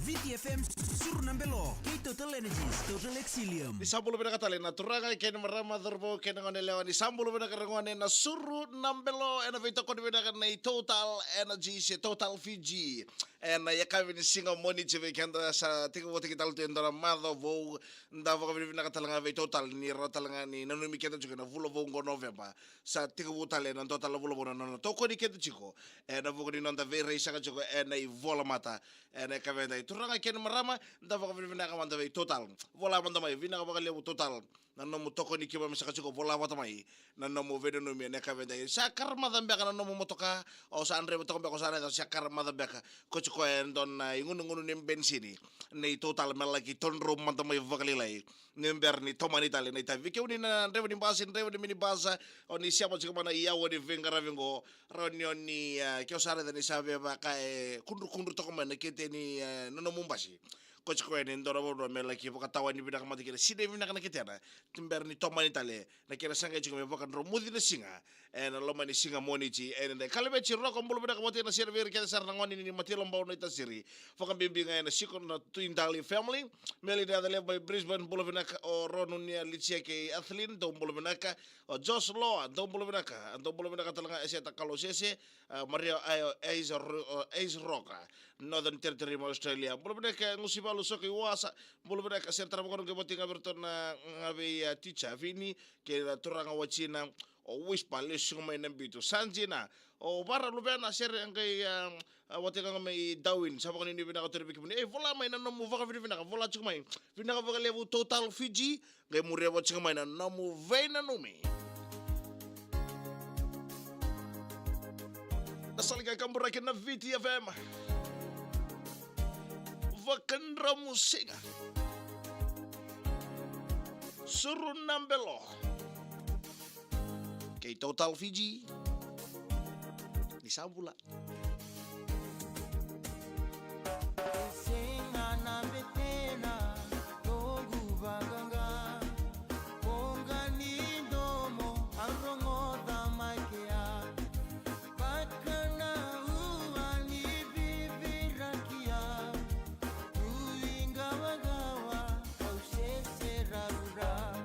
VTFM Surnambelo, Total Energies, Total Exilium. Di sambulo bina katali na turanga kena marama dorbo kena ngone lewa di sambulo bina karangwane na suru nambelo ena vito kodi bina karna Total Energies Total Fiji ena yakavi ni singa moni cheve kenda sa tiga wote kita lutu endora madho vo ndavo kavi bina katalanga ve Total ni ratalanga ni nanu mi kenda juga na vulo vo ngo November sa tiga wotale na Total vulo vo na toko di kenda chiko ena vo kodi nonda ve reisa ka chiko ena I vola mata ena kavenda turanga kena marama ndavo kavi bina kamanda ve Total vola manda mai vina ka bakale Total na no mutoko ni kiba misaka chiko vola mata mai na no mo vede no mi ne kavenda sa karma dambe kana no mo motoka o sa andre mutoko be ko sa na sa karma dambe ka ko chiko endon na ngunu ni bensini nei Total melaki tonro manda mai vakali lai nember ni tomani tale nei ta vike uni na revo ni basa revo ni mini basa oni siamo chiko mana iya woni vengara vengo ronioni ke o sa ni sabe ba ka kundu to ko mana kete ni no mumbasi coach ko en ndoro bo mela ki boka tawani bina kama tikira side bina kana kitana timber ni tomani tale na kira sanga chiko me boka ro mudi na singa en lo mani singa monichi en de kalbe chi ro ko mbulu bina kama tina server ke sar ngoni ni mati lomba no itasiri foka bimbinga en siko na twindali family meli da le by Brisbane bulu bina o ronu ni lichia ke athlin do bulu bina ka o Josh Law do bulu bina ka talanga ese ta kalosese Maria Ace Roca Northern Territory Australia bulu bina ka ngusiba lusoki wasa bulu bina ka serta mo ke botinga bertona ngabe teacher vini ke turanga wachina o wispa le suma ina bitu sanjina o bara lubena ser ngai watinga mai Darwin sapa kan ini bina ka terbi kini vola mai na no mu vaka bina ka vola chuma bina ka vaka level Total Fiji ngai mu rewo chuma na no mu veina no me Asaliga kambura kena VTFM Vakandra musika Suru nambelo Kay Total Fiji Di Sambula Singa na betena Togu baganga Ponga ni domo Arongo da maikea Pakana uani bibirakia Tuinga wagawa Kausese rarura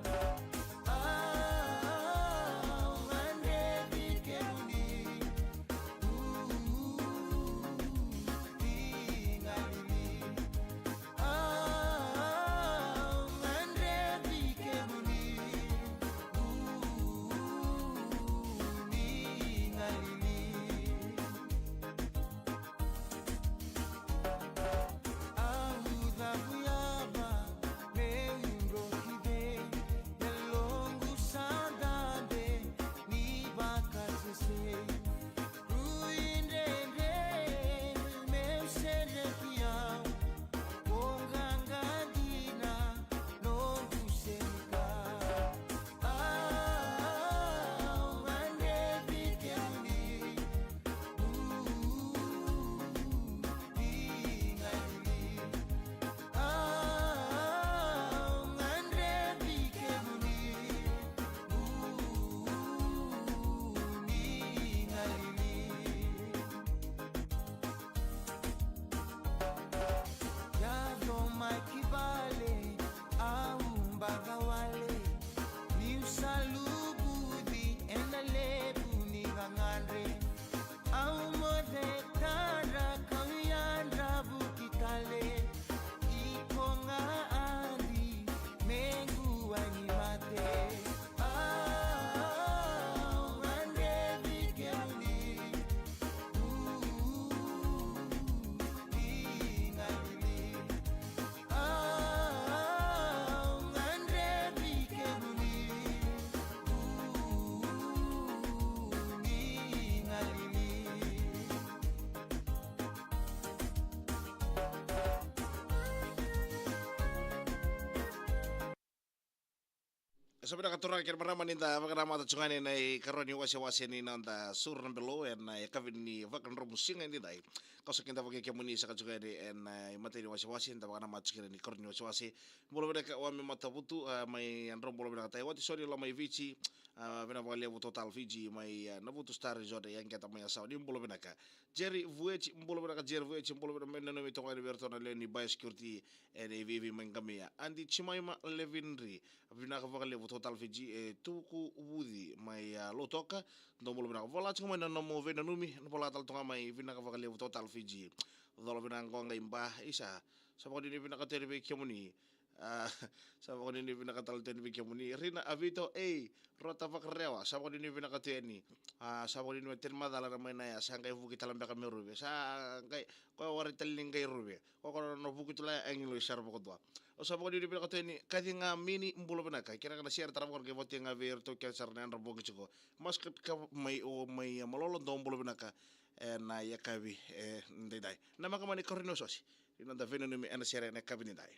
Sabida katura kir marama ninda vakana mata chungani nai karoni wasi ni nanda sur nambelo en nai kavin ni vakan romusinga ni dai Kosa kinta pagi kemuni saka juga di en materi wasi-wasi entah bagaimana macam ni korni wasi-wasi. Bolo beda ka wami mata butu mai androm bolo beda kata wati sorry lo mai vici bena bali abu total Fiji mai nabutu star jode yang kita mai asau ni bolo beda ka. Jerry Vueci bolo beda ka Jerry Vueci bolo beda men no mito ngani berto na leni by security en vivi mengamia. Andi Chimaima Levinri bina ka bali abu total Fiji tuku wudi mai lotoka ndo bolo beda vola cuma na no mo vena numi no pola tal tonga mai bina ka bali abu total Fiji. Dolo bina ngonga imba isa sama di bina ka terbe kemuni. Sama ko din pinakatal ten bigyan mo ni Rina Avito rota pa karewa sama ko din pinakatuyan ni sama ko din ten madala na may naya sa kay bukit talang baka may rube sa kay ko wari taling kay rube ko no bukit tula English sar ko dua o sama ko din pinakatuyan ni kadi nga mini mbulo pinaka kira kana share tarap ko kay bote nga ver to kaya sar na rabo ko mas ka may malolong do mbulo pinaka na yakabi ndai na makamani korino sosi inanda veno ni ana share na kabini dai.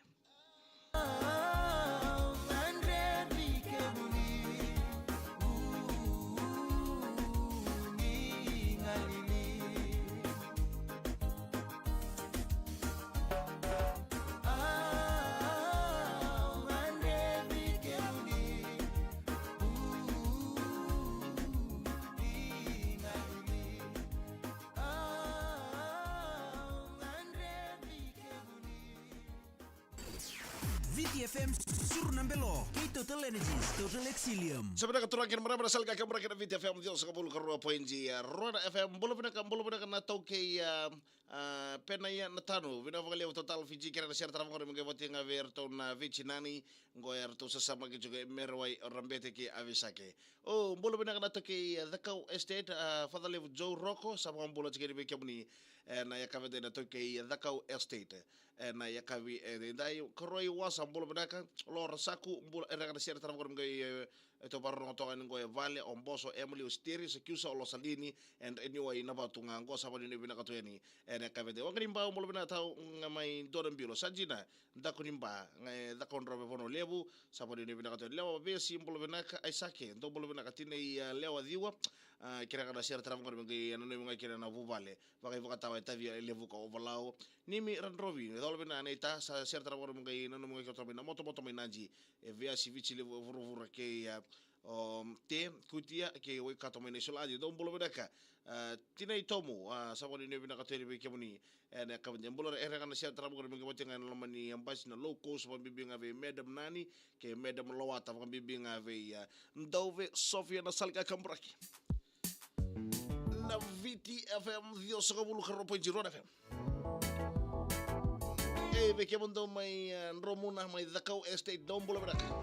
VTFM Sur Nambelo, Total Energies, Total Exilium. Sebenarnya keturangan mereka berasal dari mereka dari VTFM di 10.2 Roda FM belum pernah na tau ke penaya na tanu bina vale total Fiji kira na share taraf ngore mga bote nga ver to na vicinani ngoyar to sasama ke juga merwai rambete ke avisake. Oh belum pernah na tau ke Dakau Estate fadale Joe Rocco sama bola jike be kemuni na yakave de na tau ke Dakau Estate na yakavi dai koroi wasa bolo benaka lor saku bolo era na share taraf ngore mga ito parang to kan ngoy vale omboso Emily Ustiri sekiusa lo salini and anyway na batunga ngo sa ni binaka to yani ene kavete wa kanimba mo bina tau ngamai dodan bilo sajina nda kunimba ngai da konro be bono lebu sa ni binaka to lewa be simbolo binaka aisake ndo bolo binaka tine lewa diwa kira kana share tram ngor ngai ano ngai kira na vuvale wa kai vaka tawa tavi levu ko overlao nimi randrovi dolo bina neta sa share tram ngor ngai no ngai ko to bina moto mai naji e via civici levu vuru ke te kutia ke we kato mene sola di don bolo bedaka tina itomo sa ko ni bina ka tere be kemuni ene ka ben bolo era kana sia trabo ko be bote ngan lamani ambas na low cost ba bibinga ve madam nani ke madam lawata ba bibinga ve ndove Sofia na salga kambraki na VTFM dio so bulu karo Roda FM be kemondo mai romuna mai Dakau Estate don bolo bedaka.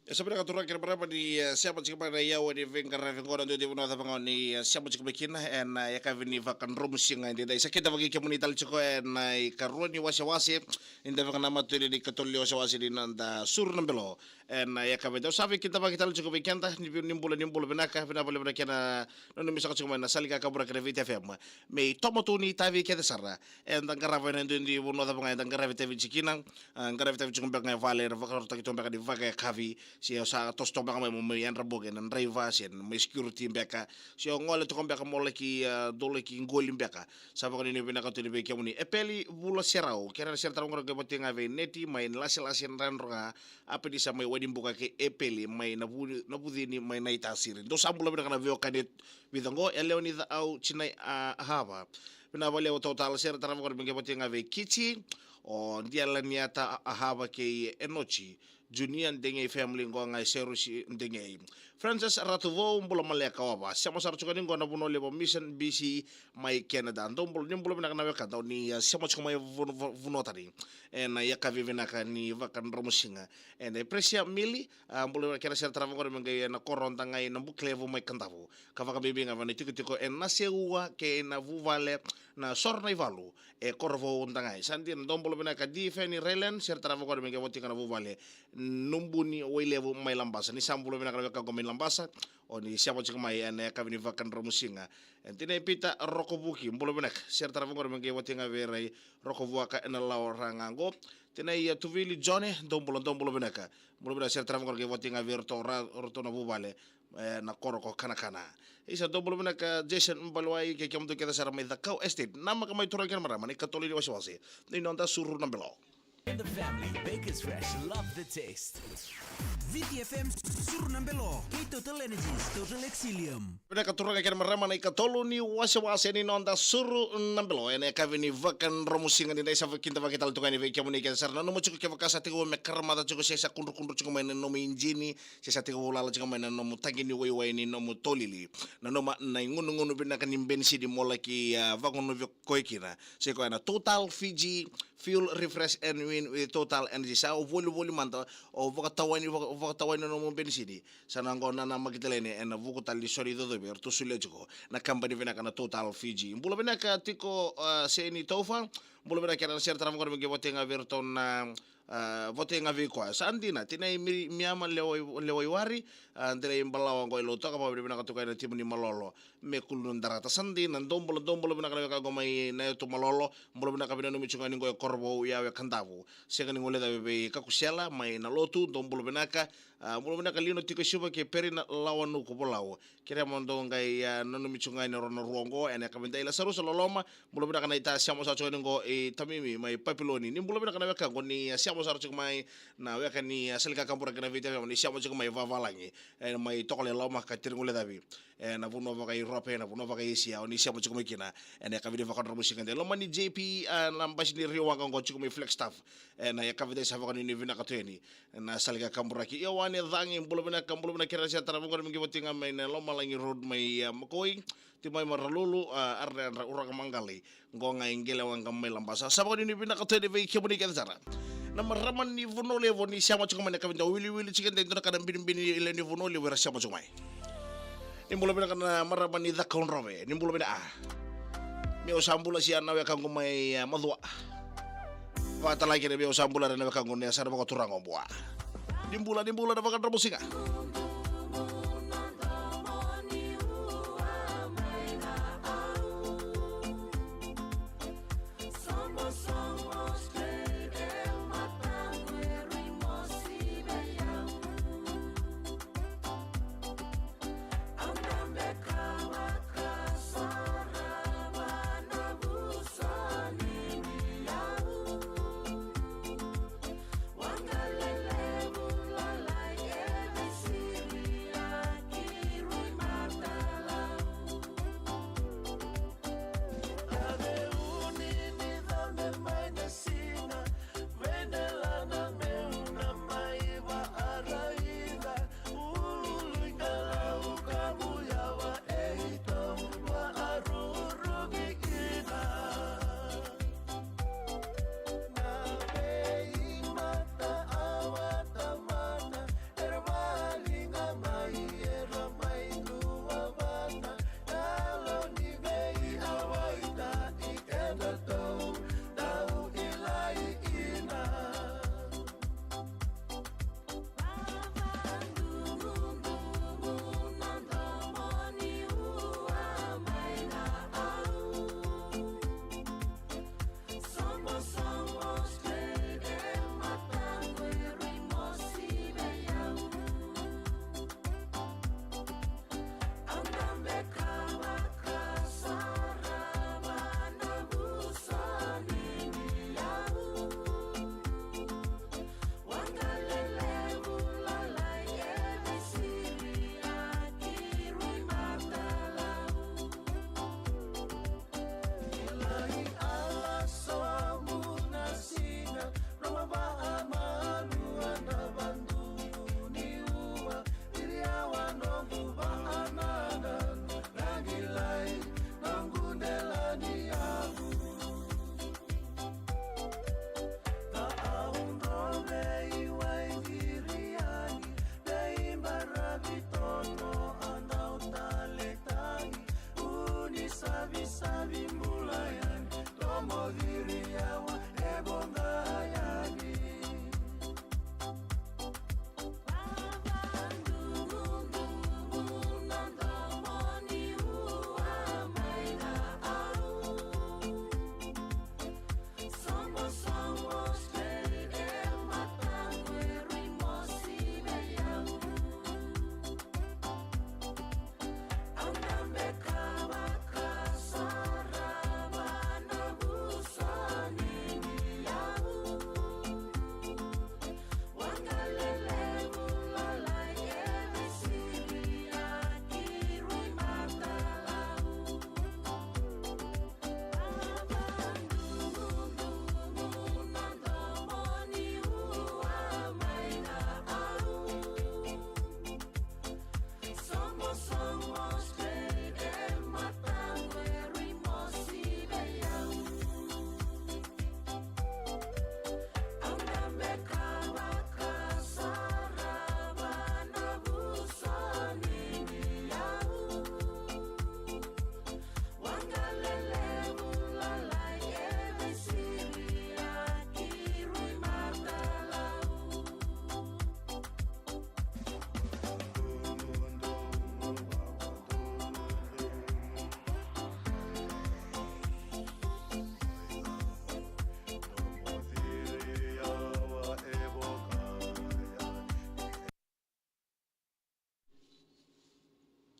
Sabi na katurang kinabarama ni siapa chika pa na yawa ni Vengkara Vengkora ndo di vunata pangaw ni siapa chika bakina en yakavi ni vakan rumusinga hindi dai sakita bagi komunital chiko en karuan ni wasi inda vakan nama tu ni katulio wasi di nanda sur nambelo en yakavi daw sabi kita bagi tal chiko bakenta nimbula benaka benapole benakena nono misaka chiko mana salika kabura kena vita FM me tomo tu ni tavi kete sarra en dangara vena ndo di vunata pangaw dangara vita vichikinang dangara vita vichikung bakna valer vakar takito bakna di vakai kavi si sa tos to baka mo yan rabogen nan driver sen may security beka si ngole to beka mo leki dole ki ngol beka sa baka ni bina ka to ni beka mo ni epeli bulo serao kera ser tarong ga bote nga ve neti may lasen ran ronga apa di sa may wedding buka ke epeli may nabudi ni may naitasir do sambulo bina kana veo kanet bidango eleoni da au chinai haba bina vale o total ser tarong ga bote nga ve kichi o dia laniata haba ke enochi Junian dengai family ngo ngai serusi dengai Francis Ratuvo mbula maleka waba sama sar chukani ngo na buno lebo mission BC mai Canada ndo mbula bina kana weka ni sama chukama vuno tari na yaka vivina ni vakan romusinga presia mili mbula kera ser travango mengai na koronta ngai na buklevo mai kantavu kavaka bibi ngava ni tiko na seua ke na vuvale na sorna ivalu korvo undangai sandin ndo mbula bina ka difeni relen ser travango mengai votika na vuvale numbuni oilevo mai lambasa ni sambulo bina kana ka gomen lambasa o ni siapa chika mai ane ka vini vakan romusinga entine pita rokobuki mbulo bina ser travango mengai votinga verai rokobuaka ena laoranga go tena ia tuvili Johnny dombulo bina ka mbulo bina ser travango mengai votinga verto roto na bubale na koroko kana isa dombulo bina ka Jason mbalwai ke kiamdo kita sara mai Kau Estate nama ka mai turakan marama ni katoli wasi ni nonda suru nambelo. In the family, Baker's Fresh, love the taste. VTFM Surunambelo, Total Energies, Total Exilium. Pada katurang akan merama naik katolu ni wasi ni nonda Surunambelo. Ene kavini vakan romusingan ni desa kinta vakital tukan ni vekya muni kesa sarna nomo cukup kevakasa tigo mekarmata cukup sesa kundur cukup main nomo injini sesa tigo lala cukup main nomo tangini wai ni nomo tolili. Na noma na ngunu bina kan imbensi di molaki vakon no koikina. Seko ana Total Fiji fuel refresh and win with Total Energy sa volu manta o vakatawani no mo bensini sana ngona na magitelene en vukutali sori do ber to sulejugo na company vena kana Total Fiji mbulo vena ka tiko seni tofa mbulo vena kana ser tram ko be botenga verton na votenga vikwa sandina tinai miama lewoi wari andre imbalawa ngo lo to ka be vena ka to ka timu ni malolo me kulun darata sandina dombolo vena ka gomai na to malolo mbulo vena ka vena no michungani ngo korbo ya kandavu segani ngole da be ka kusela mai na lotu dombolo vena ka mbulo vena ka lino tiko shuba ke perina lawanu ko bolawo kire mondo ngai no michungani rono rongo ene ka benda ila saru loloma mbulo vena ka na ita siamo sa choni ngo tamimi mai papiloni ni mbulo vena ka na ka ngoni siamo sa mai na weka ni selika kampura kana vita ni siamo mai vavalangi mai tokole loma ka tirngule davi na vuno vaka Europe na vuno vaka Asia ni siamo mai kina ene ka video vaka romusika de loma ni JP lambas ni riwa ka ngo mai flex staff na ya ka video sa vaka ni vina ka teni na selika kampura ki yawane dhangi mbulo bina kira sia tara mungko mingi botinga mai na loma langi road mai makoi timai maralulu arre urang mangali ngonga ingele wanga mai lambasa sabaka ni vina ka teni ve kebuni ka tsara na maraman ni vuno levo ni siamo chuma na kabinda wili chicken dentro kada bin ile ni vuno levo ra siamo chuma ni mbulo bina kana maraman ni dhakon rove ni mbulo bina mi osambula sia na weka ngomai madwa wata lagi ni mi osambula na weka ngone asara bako turango bua dimbula na weka musika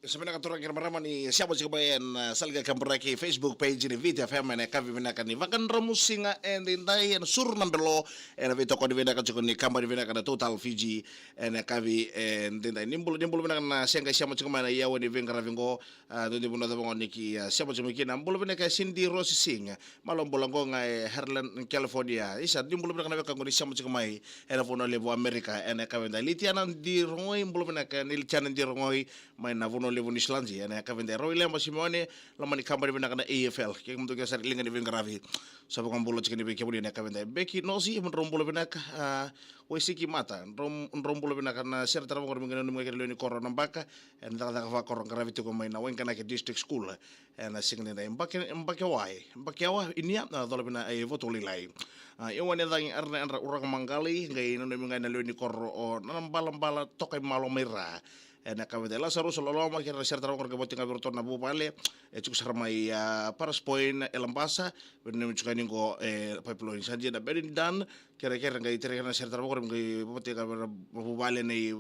Sebenarnya katurang kira marama ni siapa sih kebayan salga kamperaki Facebook page ni Vita FM na kavi vinaka ni vakan ramusinga and intai en sur nambelo en vito ko di vinaka chiko ni kambar vinaka na Total Fiji en kavi en intai nimbul vinaka na sianga siapa chiko mana yawo ni vingara vingo do di buno tabongo ni ki siapa chiko kina nimbul vinaka Cindy Rose Singh malom bolango ngai Harlan California isa nimbul vinaka na vakan ni siapa chiko mai en vono levo America en kavi intai litiana di rongoi nimbul vinaka ni litiana di rongoi mai na vono levo Islandia ana kavende Roy Lemba Simone lamani kambari vinaka na AFL ke mtu ke sar linga ni vingaravi sabu kambulo chikini be kebudi na kavende Becky Nosi rombulo vinaka Waisiki mata rombulo vinaka na ser tara ngor mingena numu ke leni korona mbaka en daga va korona gravity ko mai na wenka na ke district school en singne na mbake wa inia na dole bina ai voto lilai eu ane dangi arna urang mangali ngai no minga na leni korro o nambala tokai malo mera ena kavende Lazarus loloma kira serta ngor ke botinga bertorna bupale cuk sarmai paras point elambasa benne chukani go pipeline sanje na berin dan kira-kira ngai tere serta ngor ngai botinga bupale nei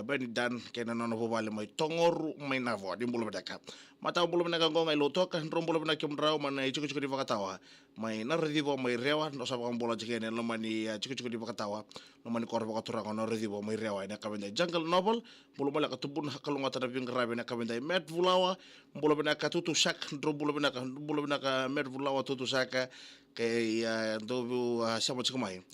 berin dan kena nono bupale mai tongoru mai navo di bulu bedaka mata bulu bedaka go ngai lotok rombulo bedaka mdrau mana cuk di vakatawa mai nardivo mai rewa no sabang bola jikene lomani cuk di vakatawa lomani korba katurang no nardivo mai rewa ena kavende jungle novel bulu mala tubun hakalunga tana bingrabe na kabendai Matt Vulawa mbulo benaka tutu sak mbulo benaka Matt Vulawa tutu saka ke dobu sama cikumai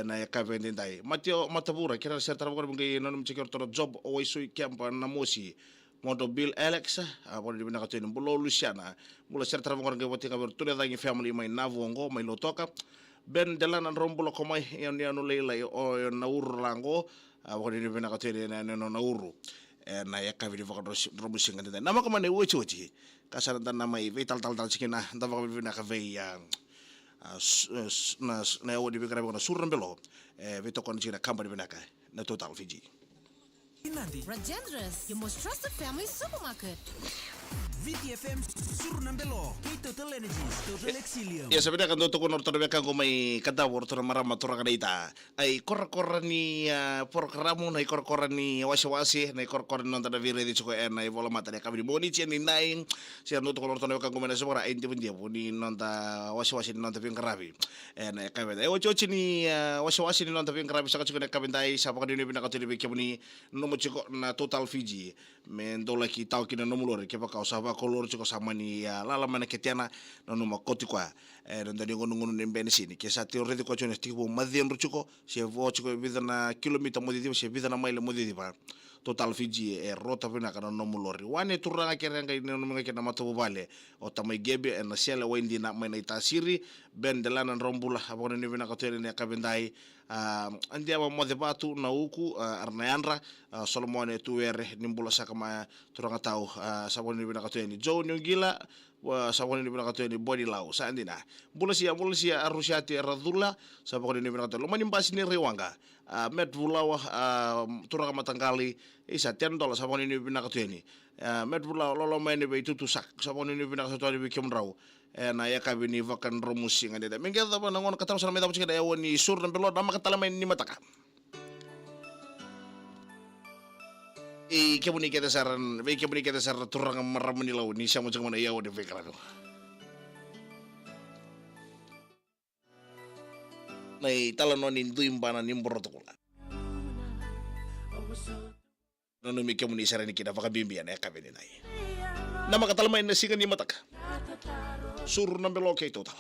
na kabendai Mateo Matabura kira serta ngor ngi non mcikor tono job oisui campa na mosi modo Bill Alex apa di benaka tuin mbulo Luciana mbulo serta ngor ngi botinga bertude dangi family mai navongo mai lotoka ben delanan rombulo komai yang leila o naur lango apa di benaka tuin na nauru na ya kavi vaka robusi ngante nama kama ne wochi kasar dan nama i vital tal sikina ndava ka vina ka vei na odi bikara bona surran belo vito kon sikina company vina ka na Total Fiji Rajendra's, your most trusted family supermarket. VTFM Surnambelo, Total Energies, Total Exilium. Ya sebenarnya kan untuk nortor beka ko may kadawor to marama to rakadita ay korra ni programo na korra ni wasi na korra non tada vire di ko en ay vola mata de kabri boni chen ni naing siya no to nortor beka ko may sobra ay hindi ni non ta wasi non ta karabi en ay kabenda ay ocho ni wasi ni non ta karabi sa ko na kabendai sa pa kadini binaka to beka ni no mo chiko na Total Fiji men dola ki tau ki na no mulore ke pa ka kolor chiko sama ni lala mana ketiana no no makoti kwa ndani ngono ni mbene sini ke sa tio redi ko chone stibo madien ruchuko se vo chiko vidana kilomita modi se vidana maile modi ba Total Fiji rota vina kana no mulori wane turanga kere ngai no mga kena matu vale o tamai gebe na sele wendi na mai na itasiri ben delana rombula abone ni vina ka tere ne kabendai andia wa mode batu na uku arneandra Solomon tuere nimbula sakama turanga tau sabone ni vina ka tere ni Joe Nyongila wa sabone ni vina ka tere ni body lau sa andina bula sia arusiati radula sabone ni vina ka tere lo manimbasi ni rewanga Matt Vulawa turanga matanggali isa $10 sabone ni vina ka tere ni Matt Vulawa lolo mene be tutu sak sabone ni vina ka tere ni kemrau na ya kabini vakan romusi ngade mengke ta bana ngon katang sana meta pucik da woni sur dan belot nama katala main ni mataka kebuni kita saran turang maramani law ni sama cuma ya woni vekra ko nay talano ni duimbana ni protokol nanu mi kebuni saran ni kita vakabimbian ya kabini nay nama katala main nasi ni mataka sur nambelo ke Total